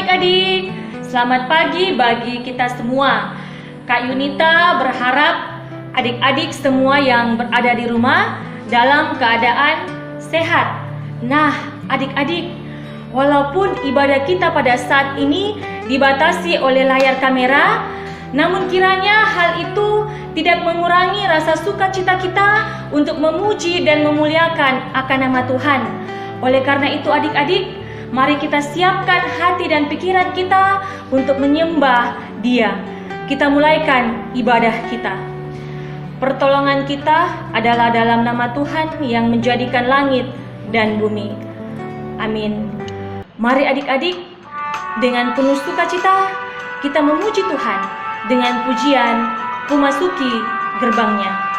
adik-adik, selamat pagi bagi kita semua. Kak Yunita berharap adik-adik semua yang berada di rumah dalam keadaan sehat. Nah, adik-adik, walaupun ibadah kita pada saat ini dibatasi oleh layar kamera, namun kiranya hal itu tidak mengurangi rasa sukacita kita untuk memuji dan memuliakan akan nama Tuhan. Oleh karena itu adik-adik, mari kita siapkan hati dan pikiran kita untuk menyembah Dia. Kita mulaikan ibadah kita. Pertolongan kita adalah dalam nama Tuhan yang menjadikan langit dan bumi. Amin. Mari adik-adik, dengan penuh sukacita kita memuji Tuhan dengan pujian memasuki gerbangnya.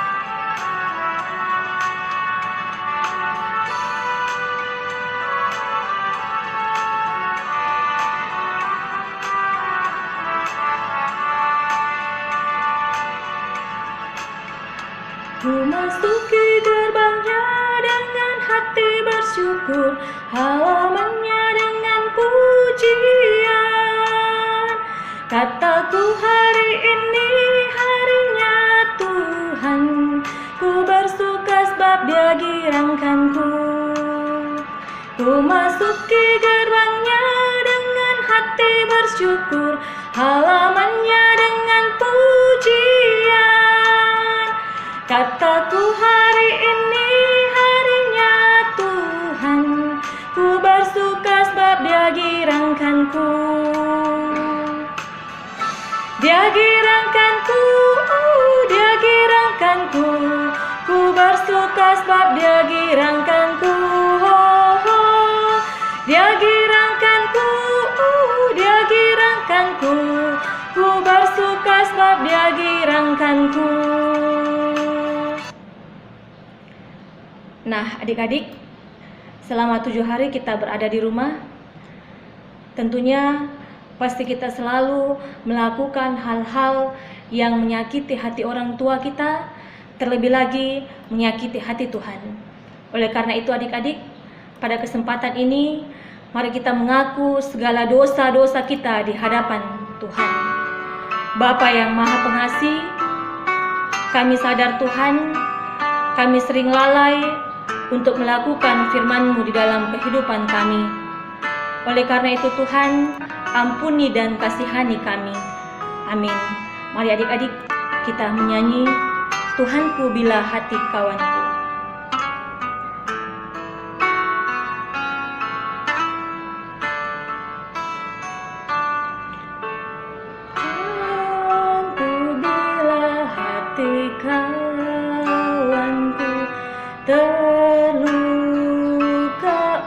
Memasuki gerbangnya dengan hati bersyukur, halamannya dengan pujian. Kataku hari ini harinya Tuhan, ku bersuka sebab Dia girangkanku. Ku masuki gerbangnya dengan hati bersyukur, halamannya dengan pujian. Kataku hari ini harinya Tuhan, ku bersuka sebab Dia girangkanku. Dia girangkanku, Dia girangkanku, ku bersuka sebab Dia girangkanku. Dia girangkanku, Dia girangkanku, ku bersuka sebab Dia girangkanku. Nah, adik-adik, selama 7 hari kita berada di rumah, tentunya pasti kita selalu melakukan hal-hal yang menyakiti hati orang tua kita, terlebih lagi menyakiti hati Tuhan. Oleh karena itu adik-adik, pada kesempatan ini, mari kita mengaku segala dosa-dosa kita di hadapan Tuhan. Bapa yang Maha Pengasih, kami sadar Tuhan, kami sering lalai untuk melakukan firman-Mu di dalam kehidupan kami. Oleh karena itu Tuhan, ampuni dan kasihani kami. Amin. Mari adik-adik kita menyanyi Tuhanku bila hati kawanku. Tuhanku bila hati kawanku terluka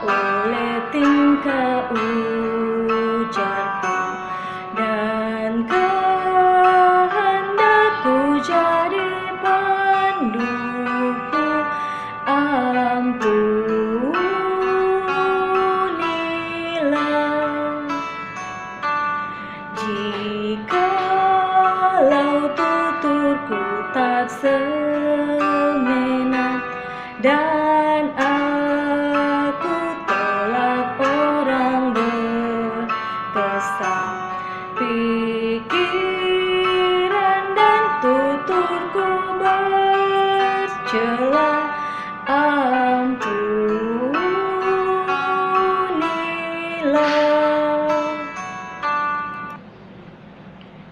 oleh tingkah ujarku dan kehendakku jadi panduku, ampunilah. Jikalau tuturku tak semenat dan aku tolak orang berkesan, pikiran dan tuturku bercela, ampunilah.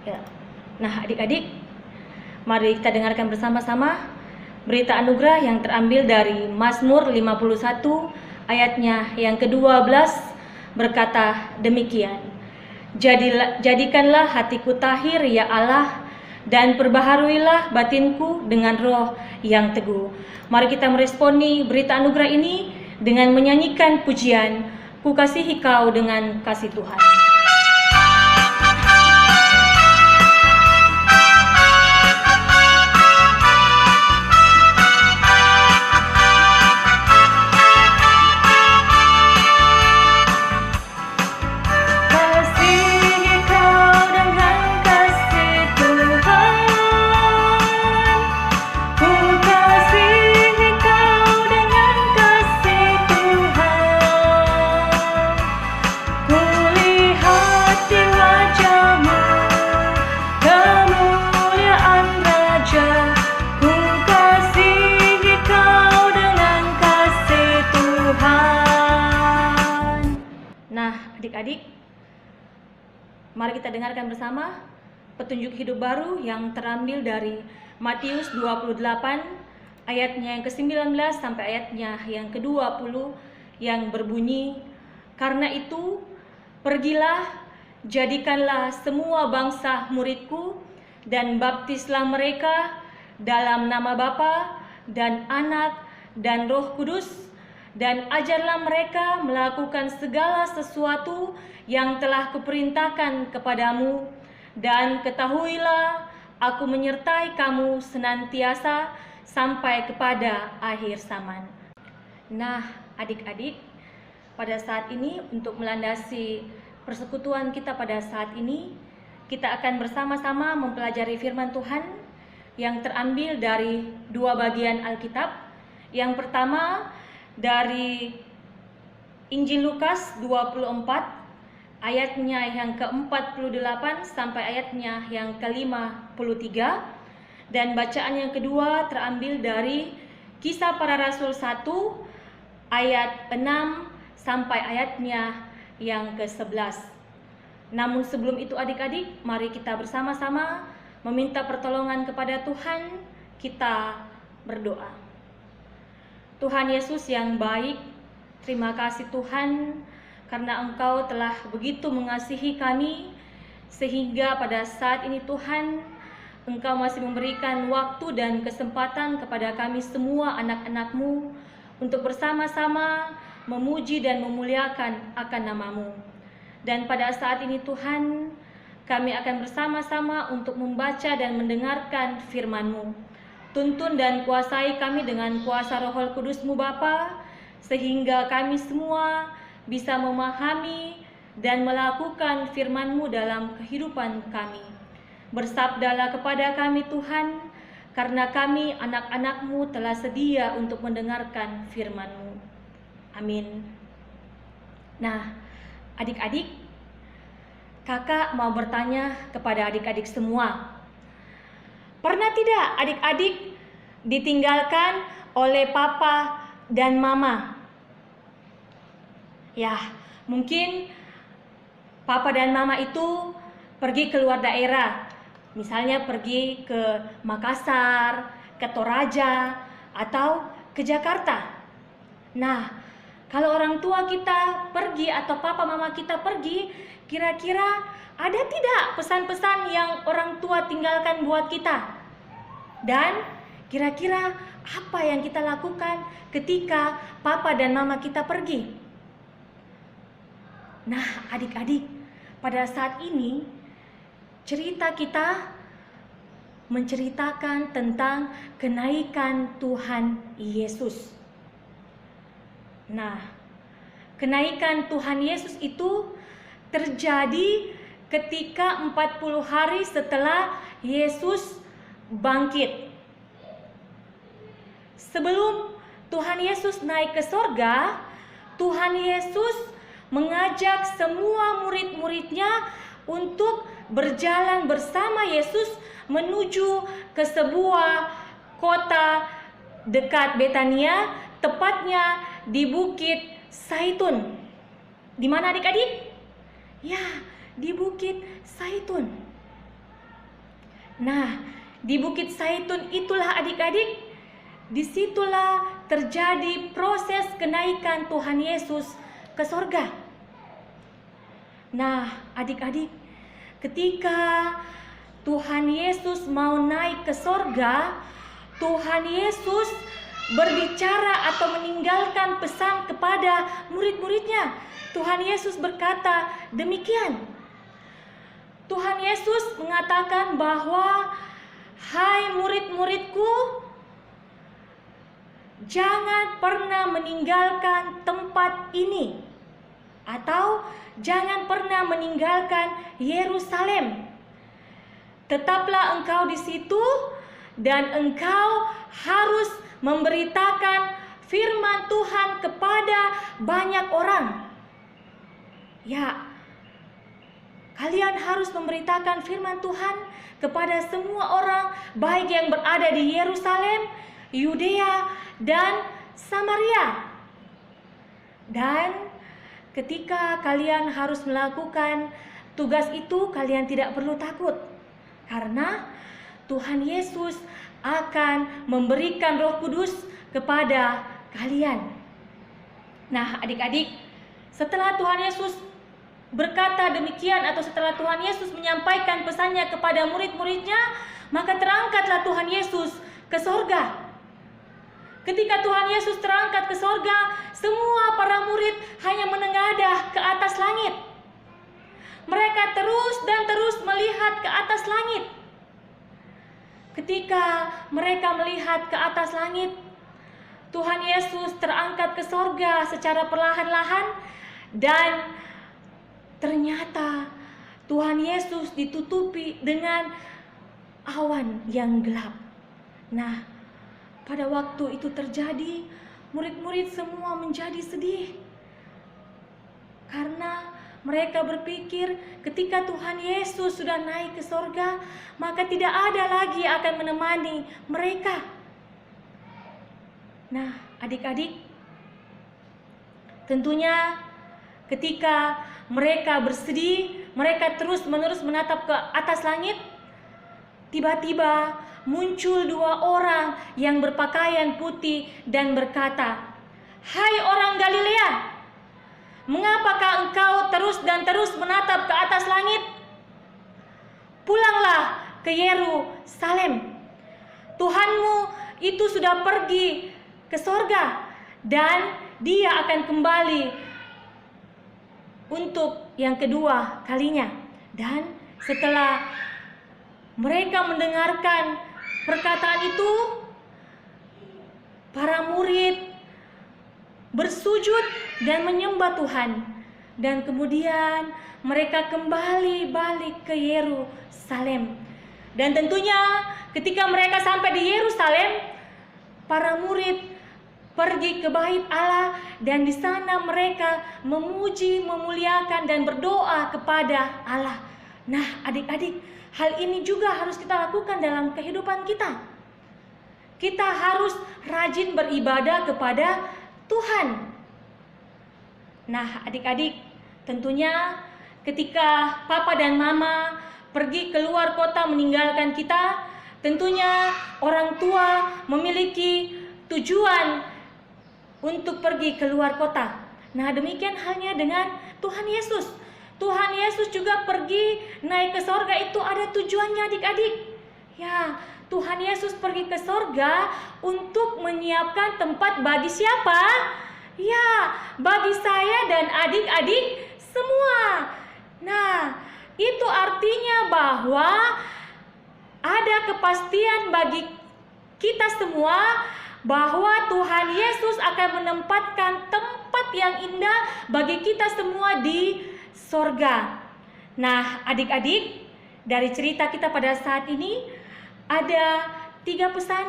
Ya. Nah adik-adik, mari kita dengarkan bersama-sama berita anugerah yang terambil dari Mazmur 51 ayatnya yang ke-12 berkata demikian. Jadikanlah hatiku tahir ya Allah, dan perbaharuilah batinku dengan roh yang teguh. Mari kita meresponi berita anugerah ini dengan menyanyikan pujian Ku kasihi kau dengan kasih Tuhan. Kuli Adik-adik, mari kita dengarkan bersama petunjuk hidup baru yang terambil dari Matius 28 ayatnya yang ke-19 sampai ayatnya yang ke-20 yang berbunyi, "Karena itu, pergilah, jadikanlah semua bangsa muridku dan baptislah mereka dalam nama Bapa dan Anak dan Roh Kudus, dan ajarlah mereka melakukan segala sesuatu yang telah kuperintahkan kepadamu, dan ketahuilah aku menyertai kamu senantiasa sampai kepada akhir zaman." Nah, adik-adik, pada saat ini untuk melandasi persekutuan kita pada saat ini, kita akan bersama-sama mempelajari firman Tuhan yang terambil dari dua bagian Alkitab. Yang pertama dari Injil Lukas 24 ayatnya yang ke-48 sampai ayatnya yang ke-53, dan bacaan yang kedua terambil dari Kisah Para Rasul 1 ayat 6 sampai ayatnya yang ke-11. Namun sebelum itu adik-adik, mari kita bersama-sama meminta pertolongan kepada Tuhan. Kita berdoa. Tuhan Yesus yang baik, terima kasih Tuhan karena Engkau telah begitu mengasihi kami, sehingga pada saat ini Tuhan, Engkau masih memberikan waktu dan kesempatan kepada kami semua anak-anak-Mu untuk bersama-sama memuji dan memuliakan akan nama-Mu. Dan pada saat ini Tuhan, kami akan bersama-sama untuk membaca dan mendengarkan firman-Mu. Tuntun dan kuasai kami dengan kuasa Roh Kudus-Mu Bapa, sehingga kami semua bisa memahami dan melakukan firman-Mu dalam kehidupan kami. Bersabdalah kepada kami Tuhan, karena kami anak-anak-Mu telah sedia untuk mendengarkan firman-Mu. Amin. Nah, adik-adik, kakak mau bertanya kepada adik-adik semua. Pernah tidak adik-adik ditinggalkan oleh papa dan mama? Ya, mungkin papa dan mama itu pergi keluar daerah. Misalnya pergi ke Makassar, ke Toraja, atau ke Jakarta. Nah, kalau orang tua kita pergi atau papa mama kita pergi, kira-kira ada tidak pesan-pesan yang orang tua tinggalkan buat kita? Dan kira-kira apa yang kita lakukan ketika papa dan mama kita pergi? Nah, adik-adik, pada saat ini cerita kita menceritakan tentang kenaikan Tuhan Yesus. Nah, kenaikan Tuhan Yesus itu terjadi ketika 40 hari setelah Yesus bangkit. Sebelum Tuhan Yesus naik ke sorga, Tuhan Yesus mengajak semua murid-muridnya untuk berjalan bersama Yesus menuju ke sebuah kota dekat Betania, tepatnya di Bukit Zaitun. Di mana adik-adik? Ya, di Bukit Zaitun. Nah, di Bukit Zaitun itulah adik-adik, disitulah terjadi proses kenaikan Tuhan Yesus ke sorga. Nah, adik-adik, ketika Tuhan Yesus mau naik ke sorga, Tuhan Yesus berbicara atau meninggalkan pesan kepada murid-muridnya. Tuhan Yesus berkata demikian. Tuhan Yesus mengatakan bahwa, "Hai murid-muridku, jangan pernah meninggalkan tempat ini, atau jangan pernah meninggalkan Yerusalem. Tetaplah engkau di situ dan engkau harus memberitakan firman Tuhan kepada banyak orang." Ya, kalian harus memberitakan firman Tuhan kepada semua orang, baik yang berada di Yerusalem, Yudea, dan Samaria. Dan ketika kalian harus melakukan tugas itu, kalian tidak perlu takut, karena Tuhan Yesus akan memberikan Roh Kudus kepada kalian. Nah, adik-adik, setelah Tuhan Yesus berkata demikian, atau setelah Tuhan Yesus menyampaikan pesannya kepada murid-muridnya, maka terangkatlah Tuhan Yesus ke sorga. Ketika Tuhan Yesus terangkat ke sorga, semua para murid hanya menengadah ke atas langit. Mereka terus dan terus melihat ke atas langit. Ketika mereka melihat ke atas langit, Tuhan Yesus terangkat ke sorga secara perlahan-lahan, dan ternyata Tuhan Yesus ditutupi dengan awan yang gelap. Nah, pada waktu itu terjadi, murid-murid semua menjadi sedih, karena mereka berpikir ketika Tuhan Yesus sudah naik ke sorga, maka tidak ada lagi yang akan menemani mereka. Nah, adik-adik, tentunya ketika mereka bersedih, mereka terus-menerus menatap ke atas langit, tiba-tiba muncul dua orang yang berpakaian putih dan berkata, "Hai orang Galilea, mengapakah engkau terus dan terus menatap ke atas langit? Pulanglah ke Yerusalem. Tuhanmu itu sudah pergi ke sorga, dan dia akan kembali untuk yang kedua kalinya." Dan setelah mereka mendengarkan perkataan itu, para murid bersujud dan menyembah Tuhan. Dan kemudian mereka kembali balik ke Yerusalem. Dan tentunya ketika mereka sampai di Yerusalem, para murid pergi ke bait Allah, dan di sana mereka memuji, memuliakan, dan berdoa kepada Allah. Nah, adik-adik, hal ini juga harus kita lakukan dalam kehidupan kita. Kita harus rajin beribadah kepada Tuhan. Nah, adik-adik, tentunya ketika papa dan mama pergi keluar kota meninggalkan kita, tentunya orang tua memiliki tujuan untuk pergi keluar kota. Nah, demikian halnya dengan Tuhan Yesus. Tuhan Yesus juga pergi naik ke sorga, itu ada tujuannya, adik-adik. Ya, Tuhan Yesus pergi ke sorga untuk menyiapkan tempat bagi siapa? Ya, bagi saya dan adik-adik semua. Nah, itu artinya bahwa ada kepastian bagi kita semua bahwa Tuhan Yesus akan menempatkan tempat yang indah bagi kita semua di sorga. Nah, adik-adik, dari cerita kita pada saat ini ada 3 pesan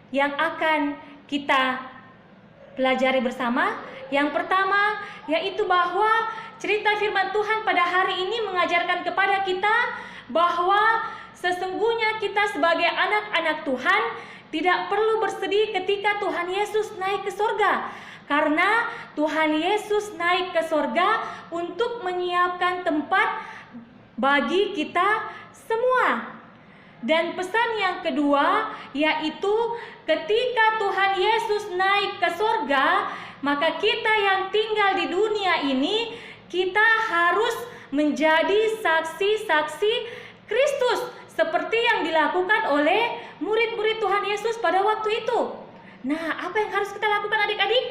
yang akan kita pelajari bersama. Yang pertama yaitu bahwa cerita firman Tuhan pada hari ini mengajarkan kepada kita bahwa sesungguhnya kita sebagai anak-anak Tuhan tidak perlu bersedih ketika Tuhan Yesus naik ke sorga, karena Tuhan Yesus naik ke sorga untuk menyiapkan tempat bagi kita semua. Dan pesan yang kedua yaitu ketika Tuhan Yesus naik ke sorga, maka kita yang tinggal di dunia ini, kita harus menjadi saksi-saksi Kristus seperti yang dilakukan oleh murid-murid Tuhan Yesus pada waktu itu. Nah, apa yang harus kita lakukan, adik-adik?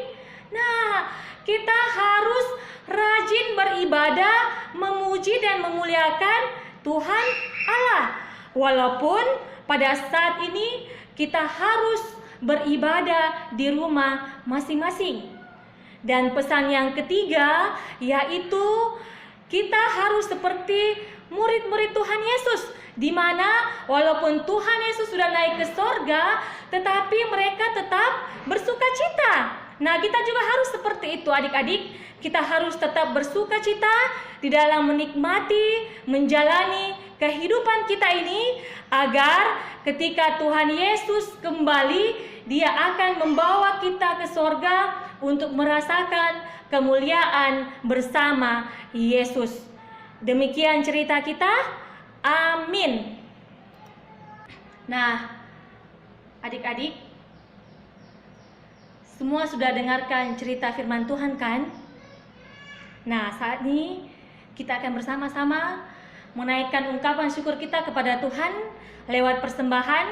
Nah, kita harus rajin beribadah, memuji dan memuliakan Tuhan Allah. Walaupun pada saat ini kita harus beribadah di rumah masing-masing. Dan pesan yang ketiga yaitu kita harus seperti murid-murid Tuhan Yesus, di mana walaupun Tuhan Yesus sudah naik ke sorga, tetapi mereka tetap bersuka cita. Nah, kita juga harus seperti itu, adik-adik. Kita harus tetap bersuka cita di dalam menikmati, menjalani kehidupan kita ini, agar ketika Tuhan Yesus kembali, Dia akan membawa kita ke sorga untuk merasakan kemuliaan bersama Yesus. Demikian cerita kita. Amin. Nah, adik-adik, semua sudah dengarkan cerita firman Tuhan kan? Nah, saat ini kita akan bersama-sama menaikkan ungkapan syukur kita kepada Tuhan lewat persembahan.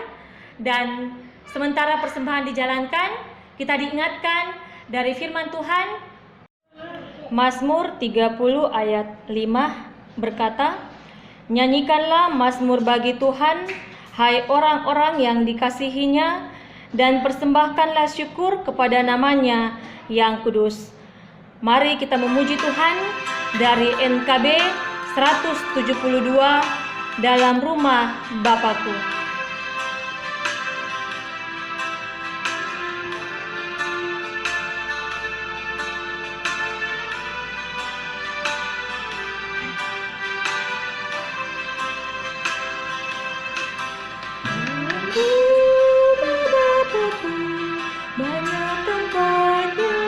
Dan sementara persembahan dijalankan, kita diingatkan dari firman Tuhan. Mazmur 30 ayat 5 berkata, "Nyanyikanlah mazmur bagi Tuhan, hai orang-orang yang dikasihinya, dan persembahkanlah syukur kepada namanya yang kudus." Mari kita memuji Tuhan dari NKB 172 dalam rumah Bapakku. Banyak tempatnya,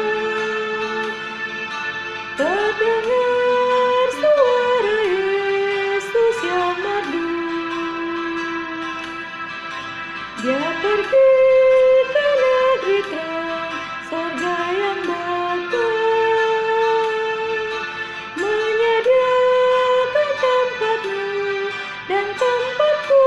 terdengar suara Yesus yang merdu. Dia pergi ke negeri terang, surga yang bakal, menyediakan tempatmu dan tempatku.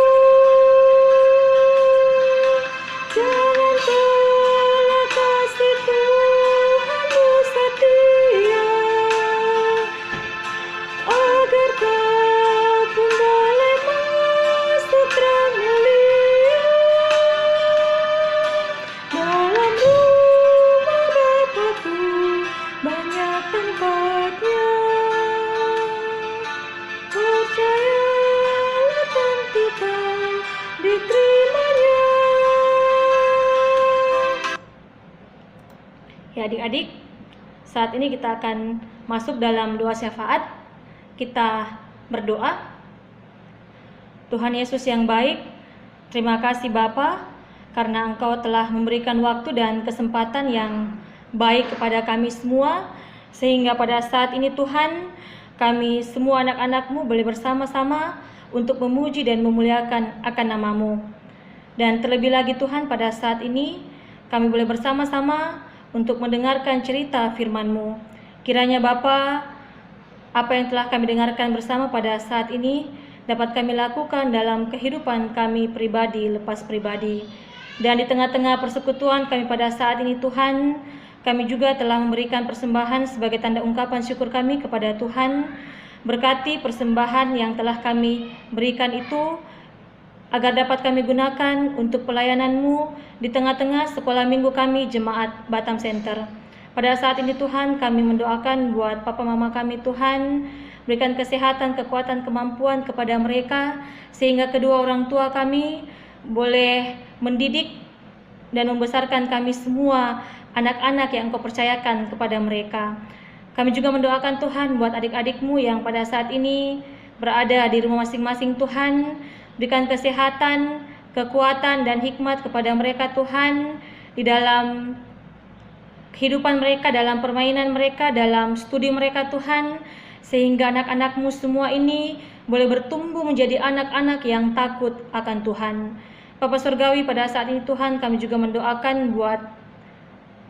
Jangan tolak kasih Tuhanmu setia, agar kau pun boleh masuk terang mulia. Dalam rumah Bapakku banyak tempatnya, percayalah tentu kau diterimanya. Ya adik-adik, saat ini kita akan masuk dalam doa syafaat. Kita berdoa. Tuhan Yesus yang baik, terima kasih Bapa, karena Engkau telah memberikan waktu dan kesempatan yang baik kepada kami semua, sehingga pada saat ini Tuhan, kami semua anak-anak-Mu boleh bersama-sama untuk memuji dan memuliakan akan nama-Mu. Dan terlebih lagi Tuhan, pada saat ini kami boleh bersama-sama untuk mendengarkan cerita firman-Mu. Kiranya Bapa, apa yang telah kami dengarkan bersama pada saat ini dapat kami lakukan dalam kehidupan kami pribadi lepas pribadi. Dan di tengah-tengah persekutuan kami pada saat ini Tuhan, kami juga telah memberikan persembahan sebagai tanda ungkapan syukur kami kepada Tuhan. Berkati persembahan yang telah kami berikan itu, agar dapat kami gunakan untuk pelayanan-Mu di tengah-tengah sekolah minggu kami Jemaat Batam Center. Pada saat ini Tuhan, kami mendoakan buat papa mama kami Tuhan, berikan kesehatan, kekuatan, kemampuan kepada mereka, sehingga kedua orang tua kami boleh mendidik dan membesarkan kami semua anak-anak yang Engkau percayakan kepada mereka. Kami juga mendoakan Tuhan buat adik-adik-Mu yang pada saat ini berada di rumah masing-masing Tuhan. Berikan kesehatan, kekuatan, dan hikmat kepada mereka Tuhan di dalam kehidupan mereka, dalam permainan mereka, dalam studi mereka Tuhan, sehingga anak-anak-Mu semua ini boleh bertumbuh menjadi anak-anak yang takut akan Tuhan. Bapa Surgawi, pada saat ini Tuhan, kami juga mendoakan buat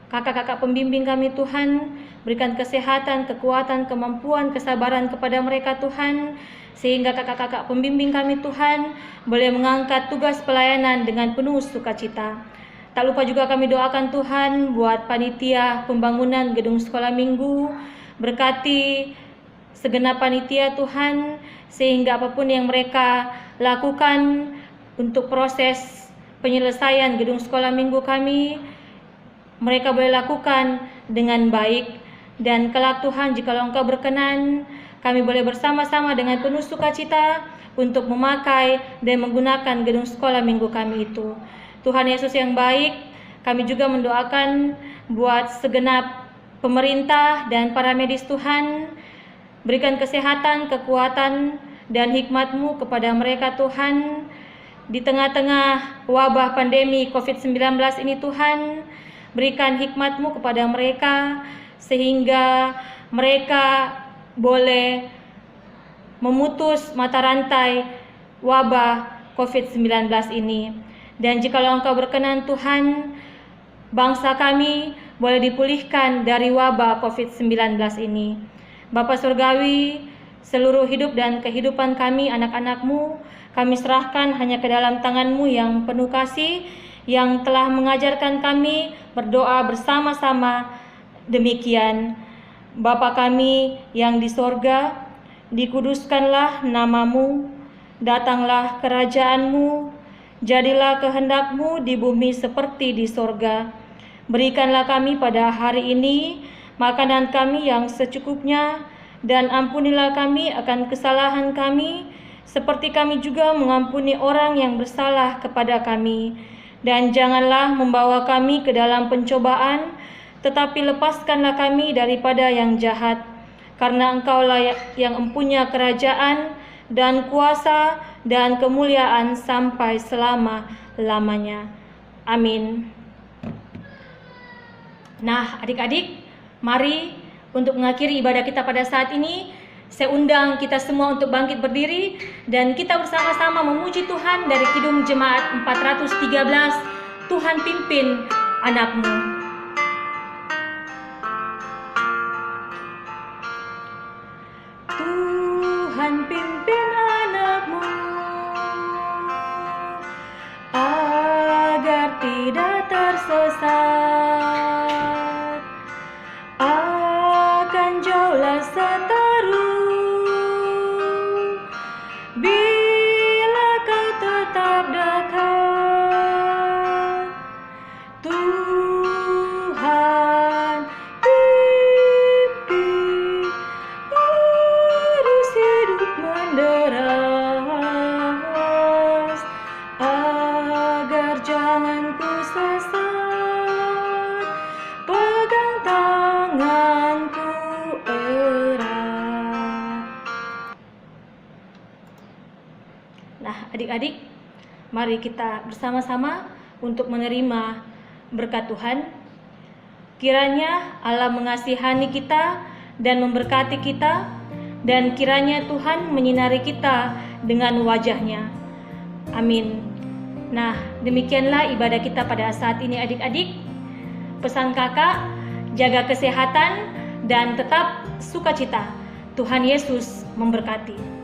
kakak-kakak pembimbing kami Tuhan, berikan kesehatan, kekuatan, kemampuan, kesabaran kepada mereka Tuhan, sehingga kakak-kakak pembimbing kami Tuhan boleh mengangkat tugas pelayanan dengan penuh sukacita. Tak lupa juga kami doakan Tuhan buat panitia pembangunan gedung sekolah minggu, berkati segenap panitia Tuhan, sehingga apapun yang mereka lakukan untuk proses penyelesaian gedung sekolah minggu kami, mereka boleh lakukan dengan baik. Dan kelak Tuhan, jikalau Engkau berkenan, kami boleh bersama-sama dengan penuh sukacita untuk memakai dan menggunakan gedung sekolah minggu kami itu. Tuhan Yesus yang baik, kami juga mendoakan buat segenap pemerintah dan para medis Tuhan, berikan kesehatan, kekuatan, dan hikmat-Mu kepada mereka Tuhan. Di tengah-tengah wabah pandemi COVID-19 ini Tuhan, berikan hikmat-Mu kepada mereka, sehingga mereka boleh memutus mata rantai wabah COVID-19 ini. Dan jikalau Engkau berkenan Tuhan, bangsa kami boleh dipulihkan dari wabah COVID-19 ini. Bapa Surgawi, seluruh hidup dan kehidupan kami, anak-anak-Mu, kami serahkan hanya ke dalam tangan-Mu yang penuh kasih, yang telah mengajarkan kami berdoa bersama-sama demikian. Bapa kami yang di sorga, dikuduskanlah nama-Mu, datanglah kerajaan-Mu, jadilah kehendak-Mu di bumi seperti di sorga. Berikanlah kami pada hari ini makanan kami yang secukupnya, dan ampunilah kami akan kesalahan kami, seperti kami juga mengampuni orang yang bersalah kepada kami. Dan janganlah membawa kami ke dalam pencobaan, tetapi lepaskanlah kami daripada yang jahat. Karena Engkaulah yang empunya kerajaan dan kuasa dan kemuliaan sampai selama-lamanya. Amin. Nah, adik-adik, mari untuk mengakhiri ibadah kita pada saat ini, saya undang kita semua untuk bangkit berdiri dan kita bersama-sama memuji Tuhan dari Kidung Jemaat 413, Tuhan pimpin anak-Mu. Tuhan pimpin anak-Mu agar tidak tersesat, akan jauhlah seteru bila kau tetap dekat. Tuhan pimpin arus hidup menderas, agar jangan ku sesat, pegang tanganku erat. Nah, adik-adik, mari kita bersama-sama untuk menerima berkat Tuhan. Kiranya Allah mengasihani kita dan memberkati kita, dan kiranya Tuhan menyinari kita dengan wajah-Nya. Amin. Nah, demikianlah ibadah kita pada saat ini adik-adik. Pesan kakak, jaga kesehatan dan tetap sukacita. Tuhan Yesus memberkati.